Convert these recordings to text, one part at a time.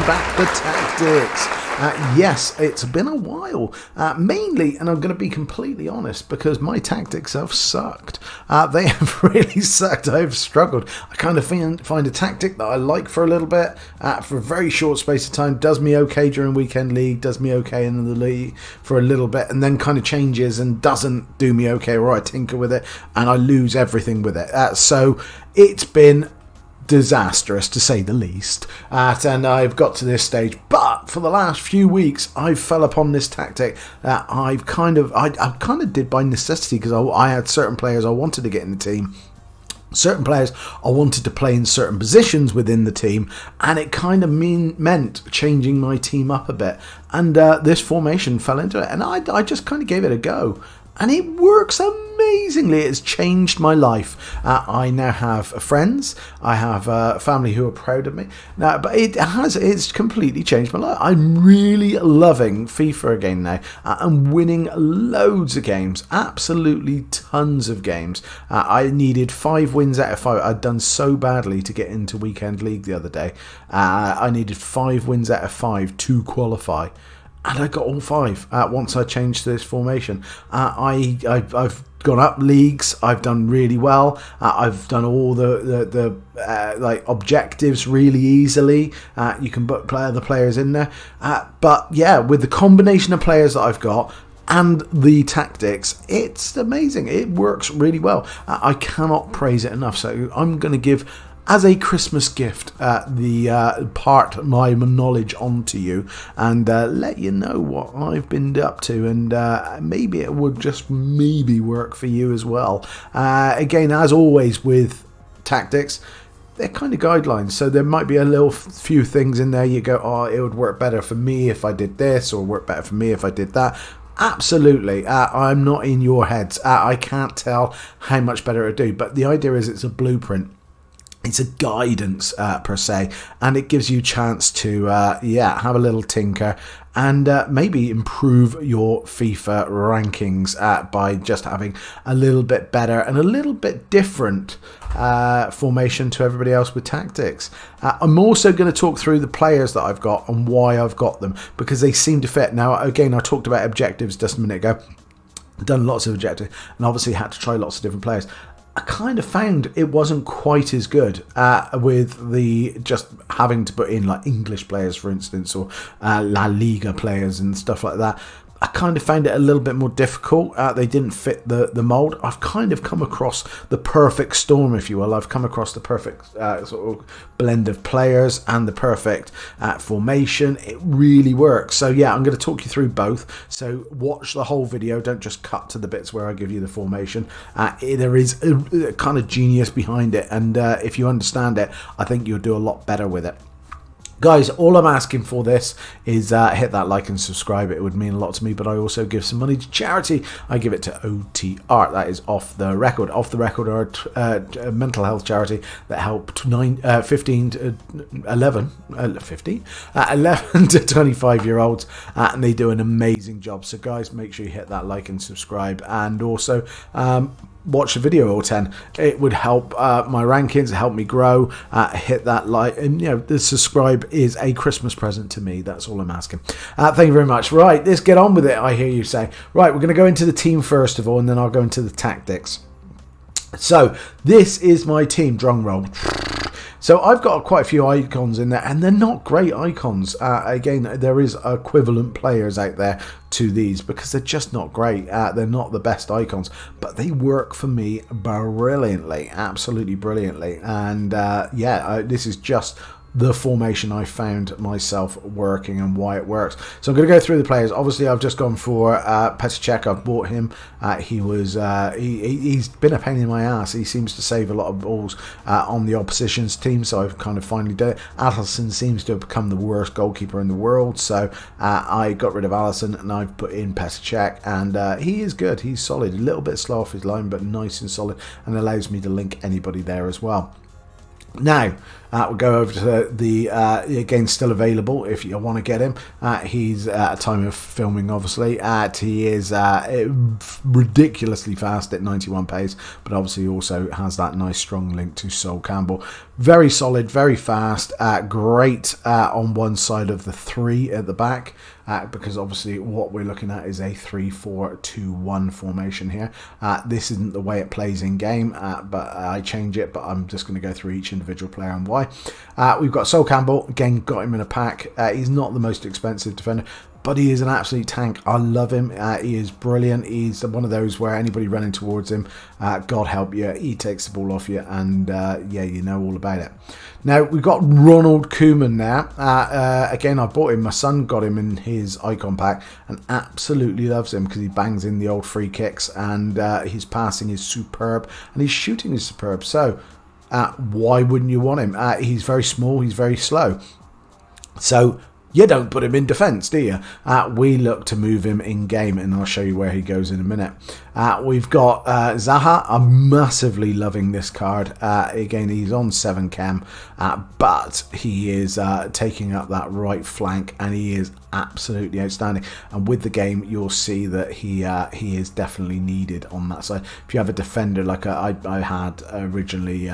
back the tactics. Yes, it's been a while, mainly, and I'm going to be completely honest, because my tactics have sucked. They have really sucked. I've struggled. I kind of find a tactic that I like for a little bit, for a very short space of time, does me okay during weekend league, does me okay in the league for a little bit, and then kind of changes and doesn't do me okay, or I tinker with it, and I lose everything with it. So it's been disastrous, to say the least, and I've got to this stage. But for the last few weeks, I've fell upon this tactic that I kind of did by necessity, because I had certain players I wanted to get in the team, certain players I wanted to play in certain positions within the team, and it kind of meant changing my team up a bit, and this formation fell into it, and I just kind of gave it a go. And it works amazingly. It's changed my life. I now have friends. I have family who are proud of me. Now, but it's completely changed my life. I'm really loving FIFA again now. I'm winning loads of games. Absolutely tons of games. I needed 5 wins out of 5. I'd done so badly to get into Weekend League the other day. I needed 5 wins out of 5 to qualify. And I got all 5 once I changed this formation. I've gone up leagues. I've done really well. I've done all the like objectives really easily. You can put other players in there. But yeah, with the combination of players that I've got and the tactics, it's amazing. It works really well. I cannot praise it enough. So I'm going to give, as a Christmas gift, part my knowledge onto you, and let you know what I've been up to, and maybe it would just maybe work for you as well. Again, as always with tactics, they're kind of guidelines, so there might be a little few things in there you go, oh, it would work better for me if I did this, or work better for me if I did that. Absolutely. I'm not in your heads. I can't tell how much better it would do, but the idea is it's a blueprint. It's a guidance per se, and it gives you a chance to have a little tinker and maybe improve your FIFA rankings by just having a little bit better and a little bit different formation to everybody else with tactics. I'm also going to talk through the players that I've got and why I've got them, because they seem to fit. Now, again, I talked about objectives just a minute ago. I've done lots of objectives and obviously had to try lots of different players. I kind of found it wasn't quite as good with the just having to put in like English players, for instance, or La Liga players and stuff like that. I kind of found it a little bit more difficult. They didn't fit the mould. I've kind of come across the perfect storm, if you will. I've come across the perfect sort of blend of players and the perfect formation. It really works. So yeah, I'm going to talk you through both. So watch the whole video. Don't just cut to the bits where I give you the formation. There is a kind of genius behind it. And if you understand it, I think you'll do a lot better with it. Guys, all I'm asking for this is hit that like and subscribe. It would mean a lot to me, but I also give some money to charity. I give it to OTR, that is Off the Record. Off the Record are a mental health charity that help 11 to 25-year-olds, and they do an amazing job. So guys, make sure you hit that like and subscribe, and also watch the video all 10. It would help my rankings, help me grow. Hit that like, and the subscribe is a Christmas present to me. That's all I'm asking. Thank you very much. Right, let's get on with it. I hear you say. Right, we're going to go into the team first of all, and then I'll go into the tactics. So this is my team. Drum roll. So I've got quite a few icons in there, and they're not great icons. Again, there is equivalent players out there to these because they're just not great. They're not the best icons, but they work for me brilliantly, absolutely brilliantly. And this is just the formation I found myself working and why it works. So I'm going to go through the players. Obviously, I've just gone for Petr. I've bought him. He's been a pain in my ass. He seems to save a lot of balls on the opposition's team, so I've kind of finally done it. Alisson seems to have become the worst goalkeeper in the world, so I got rid of Alisson and I've put in Petr. And he is good. He's solid. A little bit slow off his line, but nice and solid, and allows me to link anybody there as well. Now, we'll go over to the, again, still available if you want to get him. He's, at a time of filming, obviously, he is ridiculously fast at 91 pace, but obviously he also has that nice strong link to Sol Campbell. Very solid, very fast, great on one side of the 3 at the back, because obviously what we're looking at is a 3-4-2-1 formation here. This isn't the way it plays in game, but I change it, but I'm just going to go through each individual player and why. We've got Sol Campbell, again, got him in a pack. He's not the most expensive defender, but he is an absolute tank. I love him. He is brilliant. He's one of those where anybody running towards him, God help you, he takes the ball off you, and yeah, you know all about it. Now, we've got Ronald Koeman now. Again, I bought him. My son got him in his icon pack and absolutely loves him because he bangs in the old free kicks, and his passing is superb, and his shooting is superb. So, why wouldn't you want him? He's very small. He's very slow. So, you don't put him in defence, do you? We look to move him in game, and I'll show you where he goes in a minute. We've got Zaha. I'm massively loving this card. Again, he's on 7 chem, but he is taking up that right flank, and he is absolutely outstanding. And with the game, you'll see that he is definitely needed on that side. If you have a defender like I had originally,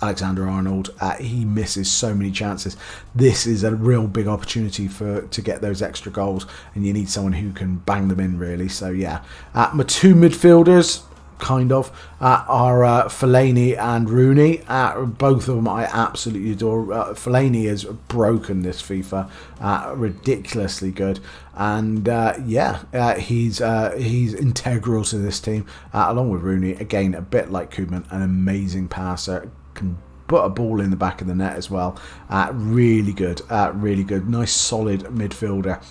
Alexander-Arnold, he misses so many chances. This is a real big opportunity to get those extra goals, and you need someone who can bang them in, really. So yeah, my 2 midfielders kind of are Fellaini and Rooney. Both of them I absolutely adore. Fellaini has broken this FIFA, ridiculously good, and yeah, he's integral to this team, along with Rooney. Again, a bit like Koeman, an amazing passer, can put a ball in the back of the net as well. Really good, really good, nice solid midfielder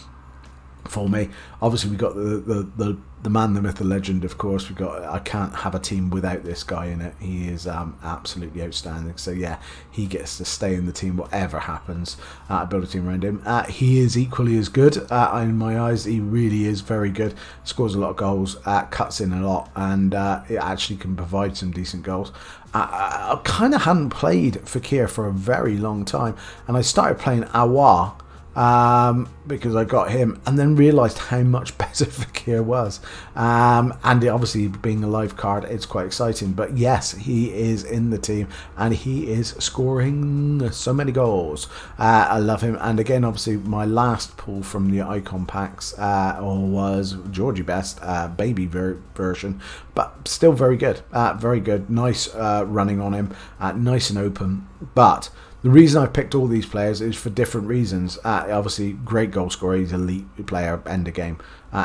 for me. Obviously, we got the man, the myth, the legend. Of course, we got. I can't have a team without this guy in it. He is absolutely outstanding. So yeah, he gets to stay in the team whatever happens. I build a team around him. He is equally as good in my eyes. He really is very good. Scores a lot of goals, cuts in a lot, and it actually can provide some decent goals. I kind of hadn't played Fekir for a very long time, and I started playing Aouar because I got him, and then realised how much better Fekir was. And obviously, being a live card, it's quite exciting. But yes, he is in the team, and he is scoring so many goals. I love him. And again, obviously, my last pull from the icon packs was Georgie Best, baby version, but still very good. Very good. Nice running on him, nice and open. But the reason I picked all these players is for different reasons. Obviously, great goal scorer. He's an elite player, end of game.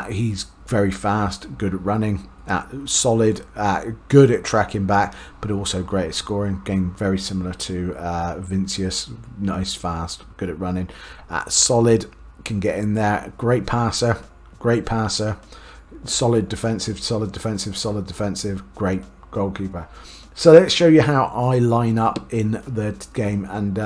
He's very fast, good at running, solid, good at tracking back, but also great at scoring. Again, very similar to Vinicius. Nice, fast, good at running. Solid, can get in there. Great passer. Solid defensive, solid defensive, solid defensive. Great goalkeeper. So let's show you how I line up in the game, and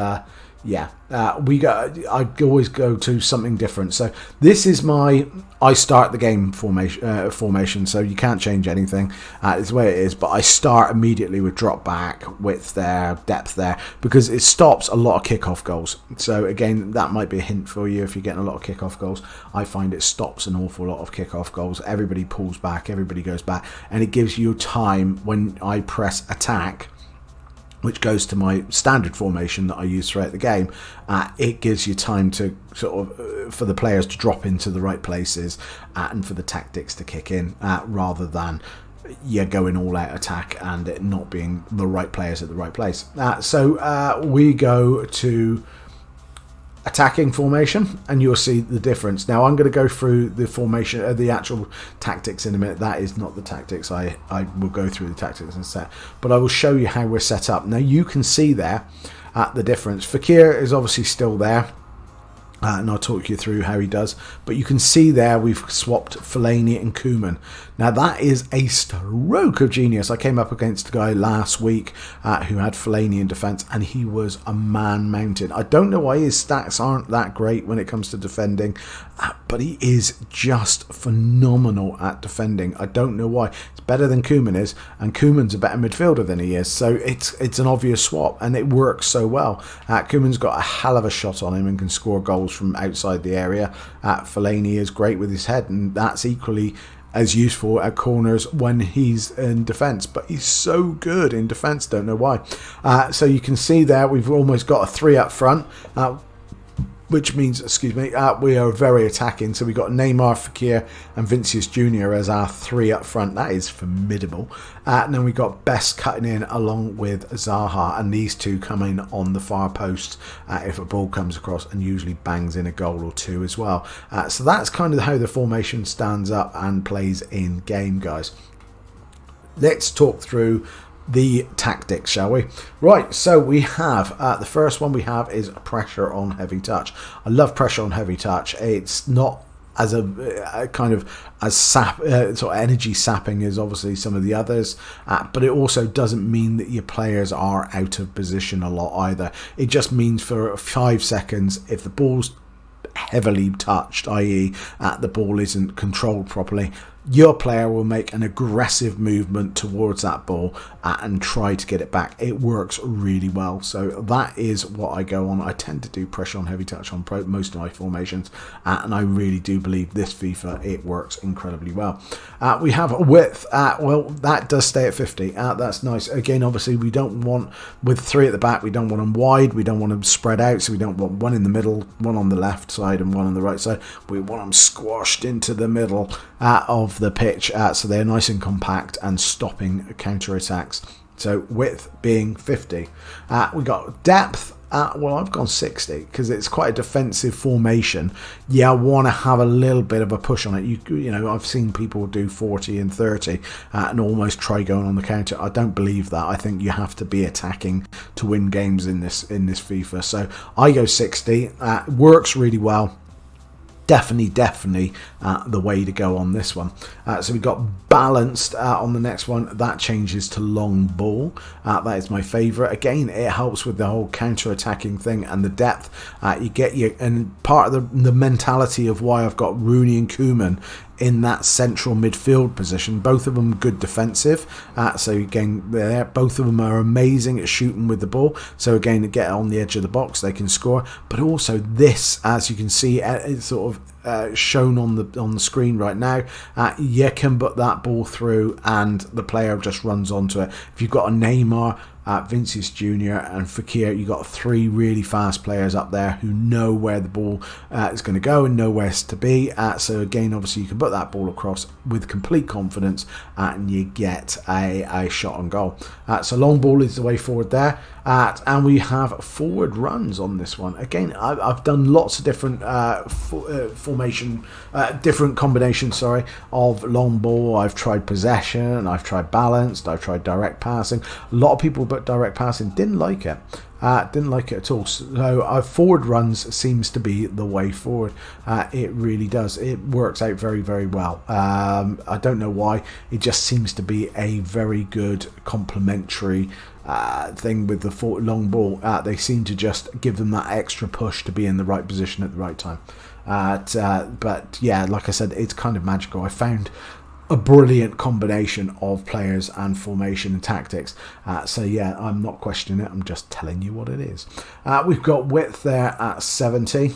yeah, I always go to something different. So this is my I start the game formation. So you can't change anything. It's the way it is. But I start immediately with drop back, width there, depth there, because it stops a lot of kickoff goals. So again, that might be a hint for you if you're getting a lot of kickoff goals. I find it stops an awful lot of kickoff goals. Everybody pulls back, everybody goes back, and it gives you time when I press attack, which goes to my standard formation that I use throughout the game. It gives you time to sort of for the players to drop into the right places and for the tactics to kick in, rather than you're going all out attack and it not being the right players at the right place. So we go to attacking formation, and you'll see the difference. Now I'm going to go through the formation, the actual tactics in a minute. That is not the tactics. I will go through the tactics and set, but I will show you how we're set up. Now you can see there the difference. Fekir is obviously still there, and I'll talk you through how he does, but you can see there we've swapped Fellaini and Koeman. Now that is a stroke of genius. I came up against a guy last week who had Fellaini in defence, and he was a man mountain. I don't know why his stats aren't that great when it comes to defending, but he is just phenomenal at defending. I don't know why. It's better than Koeman is, and Koeman's a better midfielder than he is, so it's an obvious swap, and it works so well. Koeman's got a hell of a shot on him and can score goals from outside the area. Fellaini is great with his head, and that's equally as useful at corners when he's in defence, but he's so good in defence, don't know why. So you can see there we've almost got a 3 up front, which means, we are very attacking. So we've got Neymar, Fekir and Vinicius Jr. as our 3 up front. That is formidable. And then we've got Best cutting in along with Zaha, and these two come in on the far post if a ball comes across, and usually bangs in a goal or two as well. So that's kind of how the formation stands up and plays in game, guys. Let's talk through the tactics, shall we? Right, so we have the first one we have is pressure on heavy touch. I love pressure on heavy touch. It's not as a kind of as sort of energy sapping as obviously some of the others, but it also doesn't mean that your players are out of position a lot either. It just means for 5 seconds, if the ball's heavily touched, i.e. the ball isn't controlled properly, your player will make an aggressive movement towards that ball and try to get it back. It works really well. So that is what I go on. I tend to do pressure on heavy touch on most of my formations, and I really do believe this FIFA, it works incredibly well. We have a width. Well, that does stay at 50. That's nice. Again, obviously, we don't want, with 3 at the back, we don't want them wide. We don't want them spread out. So we don't want one in the middle, one on the left side and one on the right side. We want them squashed into the middle of the pitch, so they're nice and compact and stopping counter attacks. So width being 50. We got depth. Well, I've gone 60 because it's quite a defensive formation. Yeah, I want to have a little bit of a push on it. You know, I've seen people do 40 and 30 and almost try going on the counter. I don't believe that. I think you have to be attacking to win games in this FIFA. So I go 60. Works really well. Definitely the way to go on this one. So we got balanced on the next one. That changes to long ball. That is my favourite. Again, it helps with the whole counter-attacking thing and the depth. You get and part of the mentality of why I've got Rooney and Koeman in that central midfield position. Both of them good defensive. So again, both of them are amazing at shooting with the ball. So again, to get on the edge of the box, they can score. But also this, as you can see, it's sort of shown on the screen right now. You can put that ball through, and the player just runs onto it. If you've got a Neymar, Vinicius Jr. and Fekir, you got 3 really fast players up there who know where the ball is going to go and know where it's to be. So again, obviously you can put that ball across with complete confidence, and you get a shot on goal. So long ball is the way forward there. And we have forward runs on this one. Again, I've done lots of different different combinations, of long ball. I've tried possession, I've tried balanced, I've tried direct passing. A lot of people but direct passing didn't like it. Didn't like it at all. So forward runs seems to be the way forward. It really does. It works out very, very well. I don't know why. It just seems to be a very good complementary thing with the long ball. They seem to just give them that extra push to be in the right position at the right time. But yeah, like I said, it's kind of magical. I found a brilliant combination of players and formation and tactics. So yeah, I'm not questioning it. I'm just telling you what it is. We've got width there at 70.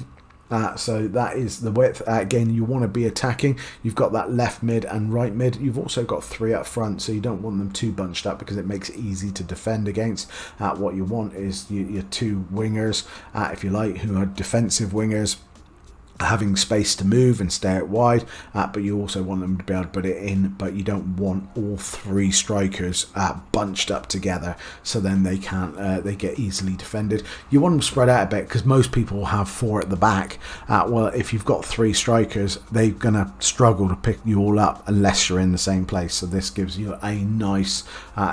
So that is the width. Again, you want to be attacking. You've got that left mid and right mid. You've also got 3 up front, so you don't want them too bunched up because it makes it easy to defend against. What you want is your 2 wingers, if you like, who are defensive wingers, having space to move and stay out wide, but you also want them to be able to put it in, but you don't want all 3 strikers bunched up together, so then they can't they get easily defended. You want them spread out a bit because most people have 4 at the back. Well, if you've got 3 strikers, they're gonna struggle to pick you all up unless you're in the same place. So this gives you a nice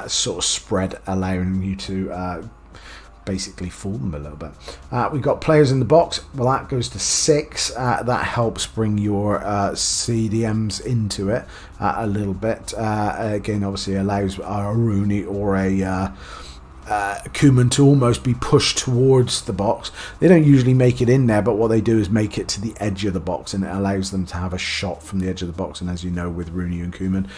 sort of spread, allowing you to basically fool them a little bit. We've got players in the box. Well, that goes to 6. That helps bring your CDMs into it a little bit. Again, obviously allows a Rooney or a Koeman to almost be pushed towards the box. They don't usually make it in there, but what they do is make it to the edge of the box, and it allows them to have a shot from the edge of the box. And as you know, with Rooney and Koeman,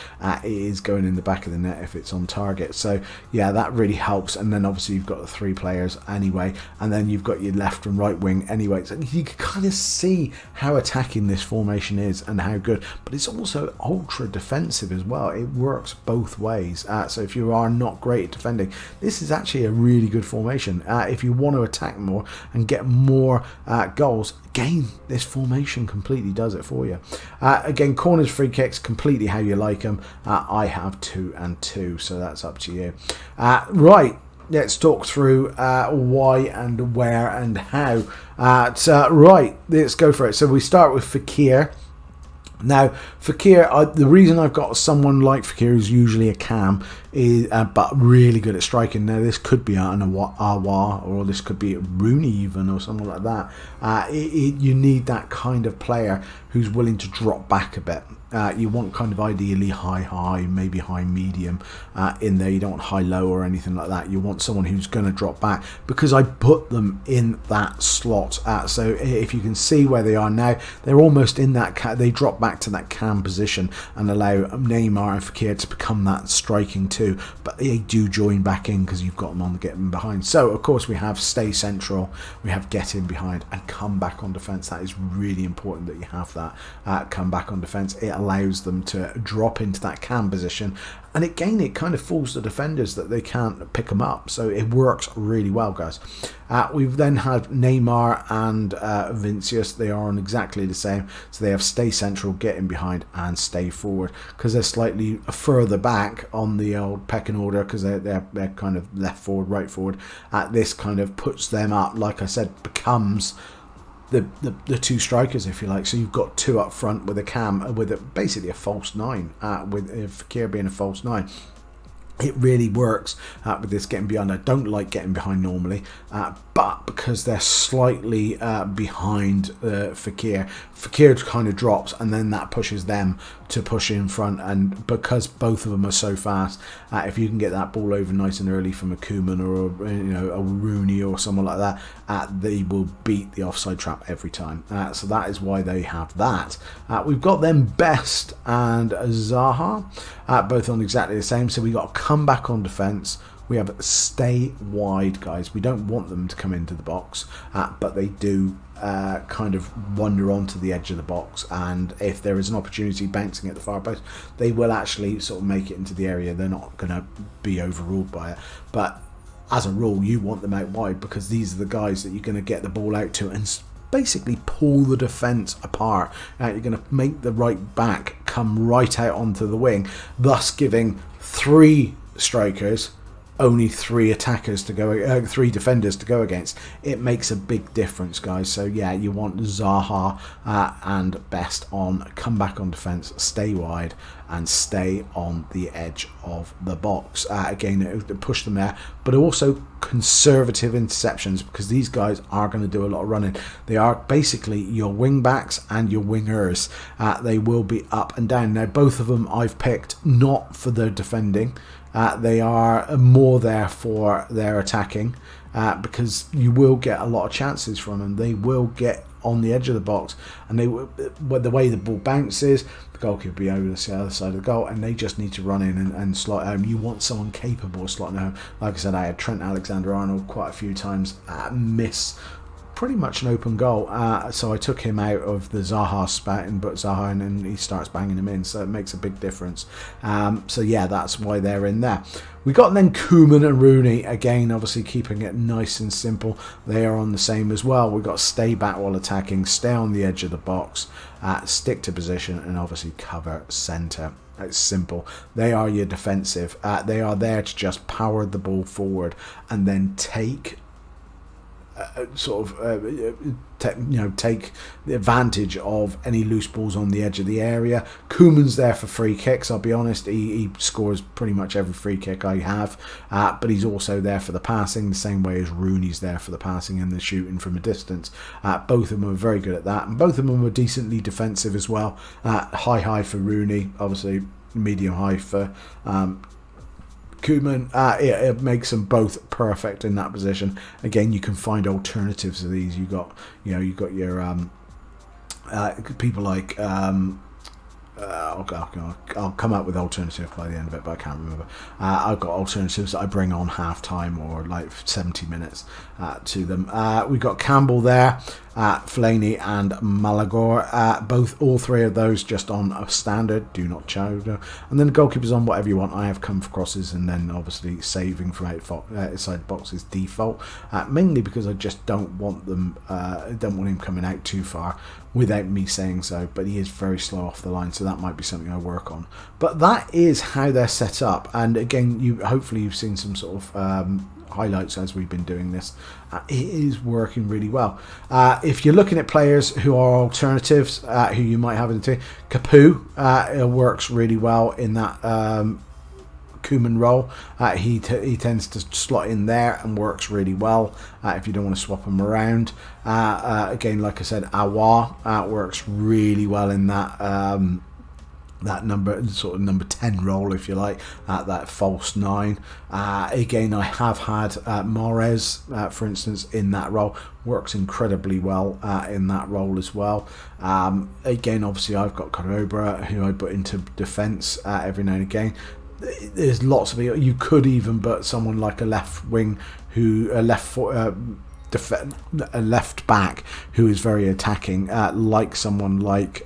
it is going in the back of the net if it's on target. So yeah, that really helps. And then obviously you've got the 3 players anyway, and then you've got your left and right wing anyway. So you can kind of see how attacking this formation is and how good, but it's also ultra defensive as well. It works both ways. So if you are not great at defending, this is actually a really good formation. If you want to attack more and get more goals, again, this formation completely does it for you. Again, corners, free kicks, completely how you like them. I have 2 and 2, so that's up to you. Right, let's talk through why and where and how. Right, let's go for it. So we start with Fekir. Now, Fekir, the reason I've got someone like Fekir, who's usually a cam, is but really good at striking. Now, this could be an Awa, or this could be Rooney even, or something like that. You need that kind of player who's willing to drop back a bit. You want kind of ideally high, maybe high-medium in there. You don't want high-low or anything like that. You want someone who's going to drop back, because I put them in that slot. So if you can see where they are now, they're almost in that. They drop back to that cam position and allow Neymar and Fekir to become that striking too. But they do join back in because you've got them on getting behind. So of course we have stay central, we have get in behind, and come back on defence. That is really important that you have that come back on defence. It allows them to drop into that cam position, and again it kind of fools the defenders that they can't pick them up, so it works really well, guys. We've then had Neymar and Vinicius. They are on exactly the same, so they have stay central, get in behind, and stay forward, because they're slightly further back on the old pecking order, because they're kind of left forward, right forward. This kind of puts them up, like I said, becomes the 2 strikers, if you like. So you've got 2 up front with a cam, with basically a false 9, with Fekir being a false 9. It really works with this getting behind. I don't like getting behind normally, but because they're slightly behind Fekir kind of drops, and then that pushes them to push in front. And because both of them are so fast, if you can get that ball over nice and early from a Koeman or a Rooney or someone like that, they will beat the offside trap every time. So that is why they have that. We've got them Best and Zaha, both on exactly the same. So we got come back on defence. We have stay wide, guys. We don't want them to come into the box, but they do kind of wander onto the edge of the box, and if there is an opportunity bouncing at the far post, they will actually sort of make it into the area. They're not going to be overruled by it, but as a rule you want them out wide, because these are the guys that you're going to get the ball out to and basically pull the defence apart. You're going to make the right back come right out onto the wing, thus giving 3 strikers only 3 attackers to go, 3 defenders to go against. It makes a big difference, guys. So yeah, you want Zaha and Best on come back on defence, stay wide, and stay on the edge of the box. Again, it push them there, but also conservative interceptions, because these guys are going to do a lot of running. They are basically your wing backs and your wingers. They will be up and down. Now, both of them I've picked not for their defending. They are more there for their attacking, because you will get a lot of chances from them. They will get on the edge of the box, and the way the ball bounces, the goalkeeper will be over the other side of the goal, and they just need to run in and slot home. You want someone capable of slotting home. Like I said, I had Trent Alexander-Arnold quite a few times miss pretty much an open goal, so I took him out of the Zaha spat and put Zaha in, and he starts banging him in, so it makes a big difference. So yeah, that's why they're in there. We got then Koeman and Rooney, again obviously keeping it nice and simple. They are on the same as well. We've got stay back while attacking, stay on the edge of the box, stick to position, and obviously cover centre. It's simple. They are your defensive. They are there to just power the ball forward and then take take the advantage of any loose balls on the edge of the area. Koeman's there for free kicks. I'll be honest, he scores pretty much every free kick I have, but he's also there for the passing, the same way as Rooney's there for the passing and the shooting from a distance. Both of them are very good at that, and both of them are decently defensive as well. High for Rooney, obviously medium high for Koeman. It makes them both perfect in that position. Again, you can find alternatives to these. You got your people like I'll come up with alternatives by the end of it, but I can't remember. I've got alternatives that I bring on half time or like 70 minutes to them. We've got Campbell there, Fellaini and Malagor, all three of those just on a standard, do not choke. And then the goalkeeper's on whatever you want. I have come for crosses, and then obviously saving from outside the box is default, mainly because I just don't want them, don't want him coming out too far without me saying so, but he is very slow off the line, so that might be something I work on. But that is how they're set up, and again, hopefully you've seen some sort of highlights as we've been doing this. It is working really well. If you're looking at players who are alternatives, who you might have in the team, Capu, it works really well in that Koeman role. He tends to slot in there and works really well if you don't want to swap him around. Again, like I said, Aouar works really well in that that number 10 role, if you like, that false 9. Again, I have had Mahrez, for instance, in that role. Works incredibly well in that role as well. Again, obviously, I've got Corobra, who I put into defence every now and again. There's lots of people. You could even put someone like a left wing, a left back who is very attacking, like someone like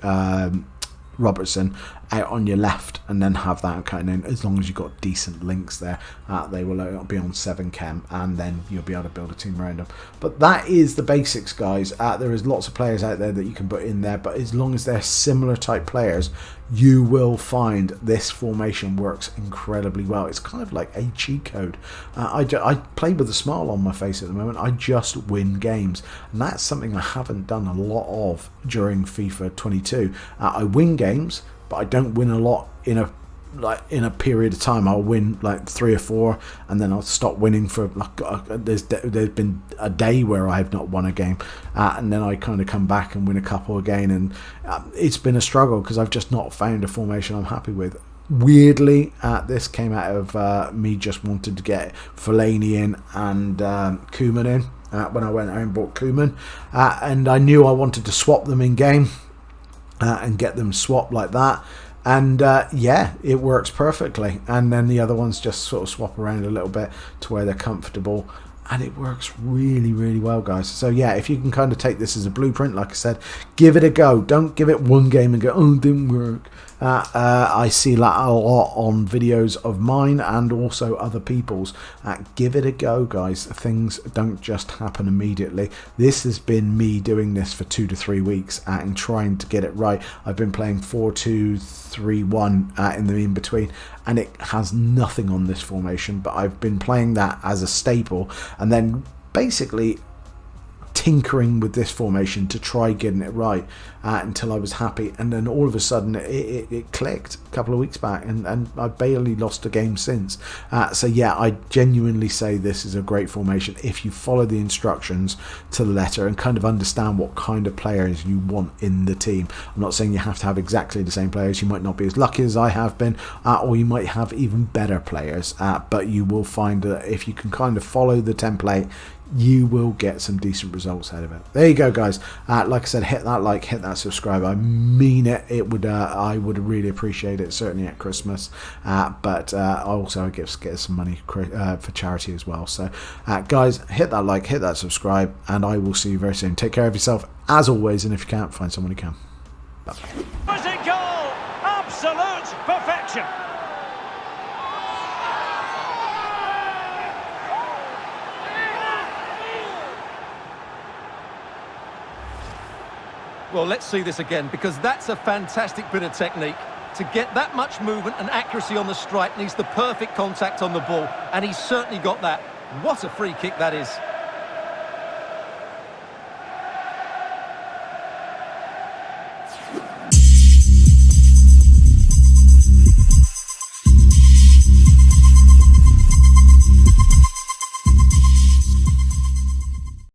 Robertson, out on your left, and then have that kind of, as long as you've got decent links there, they will be on 7 chem, and then you'll be able to build a team around them. But that is the basics, guys. There is lots of players out there that you can put in there, but as long as they're similar type players, you will find this formation works incredibly well. It's kind of like a cheat code. I play with a smile on my face at the moment. I just win games, and that's something I haven't done a lot of during FIFA 22. I win games, but I don't win a lot in a period of time. I'll win like 3 or 4, and then I'll stop winning for there's been a day where I have not won a game, and then I kind of come back and win a couple again, and it's been a struggle because I've just not found a formation I'm happy with. Weirdly, this came out of me just wanted to get Fellaini in and Koeman in when I went out and bought Koeman, and I knew I wanted to swap them in game. And get them swapped like that, and yeah, it works perfectly. And then the other ones just sort of swap around a little bit to where they're comfortable, and it works really, really well, guys. So yeah, if you can kind of take this as a blueprint, like I said, give it a go. Don't give it one game and go, oh, it didn't work. I see that a lot on videos of mine and also other people's. Give it a go, guys. Things don't just happen immediately. This has been me doing this for 2 to 3 weeks and trying to get it right. I've been playing 4-2-3-1 in the in-between, and it has nothing on this formation, but I've been playing that as a staple, and then basically tinkering with this formation to try getting it right until I was happy, and then all of a sudden it clicked a couple of weeks back, and I barely lost a game since. So yeah, I genuinely say this is a great formation if you follow the instructions to the letter and kind of understand what kind of players you want in the team. I'm not saying you have to have exactly the same players. You might not be as lucky as I have been, or you might have even better players, but you will find that if you can kind of follow the template, you will get some decent results out of it. There you go, guys. Like I said, hit that like, hit that subscribe. I mean it. It would I would really appreciate it, certainly at Christmas, but also I get some money for charity as well. So guys, hit that like, hit that subscribe, and I will see you very soon. Take care of yourself as always, and if you can't, find someone who can. Bye. Was it goal? Absolute perfection. Well, let's see this again, because that's a fantastic bit of technique. To get that much movement and accuracy on the strike needs the perfect contact on the ball, and he's certainly got that. What a free kick that is.